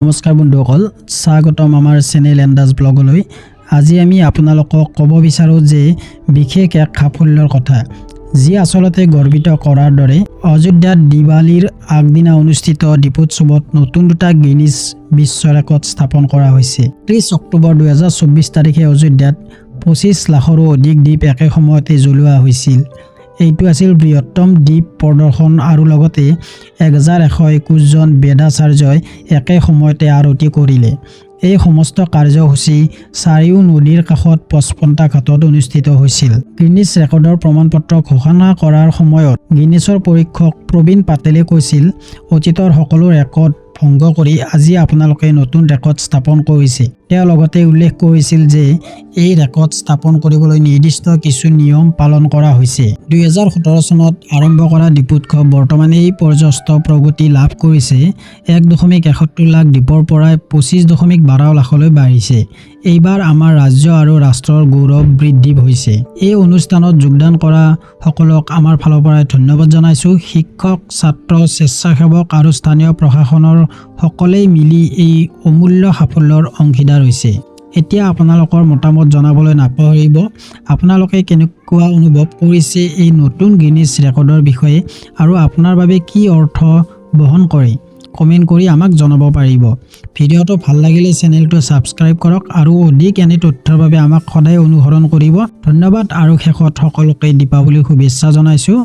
নমস্কাৰ বন্ধুসকল, স্বাগতম আমাৰ চেনেল এণ্ডাজ ব্লগলৈ। আজি আমি আপোনালোকক ক'ব বিচাৰোঁ যে বিশেষ এক সাফল্যৰ কথা, যি আচলতে গৰ্বিত কৰাৰ দৰে। অযোধ্যাত দিৱালীৰ আগদিনা অনুষ্ঠিত দীপোৎসৱত নতুন দুটা গিনিজ বিশ্ব ৰেকৰ্ড স্থাপন কৰা হৈছে। 30 অক্টোবৰ 2024 তাৰিখে অযোধ্যাত 25 লাখৰো অধিক দীপ একে সময়তে জ্বলোৱা হৈছিল। এইটো আছিল বৃহত্তম দ্বীপ প্ৰদৰ্শন আৰু লগতে 1121 জন বেদাচাৰ্যই একে সময়তে আৰতি কৰিলে। এই সমস্ত কাৰ্যসূচী চাৰিও নদীৰ কাষত 55টা ঘাটত অনুষ্ঠিত হৈছিল। গিনিজ ৰেকৰ্ডৰ প্ৰমাণপত্ৰ ঘোষণা কৰাৰ সময়ত গিনিজৰ পৰীক্ষক প্ৰবীণ পাটেলে কৈছিল, অতীতৰ সকলো ৰেকৰ্ড ভংগ কৰি আজি আপোনালোকে নতুন ৰেকৰ্ড স্থাপন কৰিছে। তেওঁ লগতে উল্লেখ কৰিছিল যে এই ৰেকৰ্ড স্থাপন কৰিবলৈ নিৰ্দিষ্ট কিছু নিয়ম পালন কৰা হৈছে। 2017 চনত আৰম্ভ কৰা দীপোৎসৱ বৰ্তমান এই পৰ্যস্ত প্ৰগতি লাভ কৰিছে। 1.71 লাখ দ্বীপৰ পৰা 25.12 লাখলৈ বাঢ়িছে। এইবাৰ আমাৰ ৰাজ্য আৰু ৰাষ্ট্ৰৰ গৌৰৱ বৃদ্ধি হৈছে। এই অনুষ্ঠানত যোগদান কৰা সকলক আমাৰ ফালৰ পৰা ধন্যবাদ জনাইছোঁ। শিক্ষক, ছাত্ৰ, স্বেচ্ছাসেৱক আৰু স্থানীয় প্ৰশাসনৰ সকলেই মিলি এই অমূল্য সাফল্যৰ অংশীদাৰ হৈছে। এতিয়া আপোনালোকৰ মতামত জনাবলৈ নাপাহৰিব। আপোনালোকে কেনেকুৱা অনুভৱ কৰিছে এই নতুন গিনিজ ৰেকৰ্ডৰ বিষয়ে আৰু আপোনাৰ বাবে কি অৰ্থ বহন কৰে, কমেণ্ট কৰি আমাক জনাব পাৰিব। ভিডিঅ'টো ভাল লাগিলে চেনেলটো ছাবস্ক্ৰাইব কৰক আৰু অধিক এনে তথ্যৰ বাবে আমাক সদায় অনুসৰণ কৰিব। ধন্যবাদ আৰু শেষত সকলোকে দীপাৱলীৰ শুভেচ্ছা জনাইছোঁ।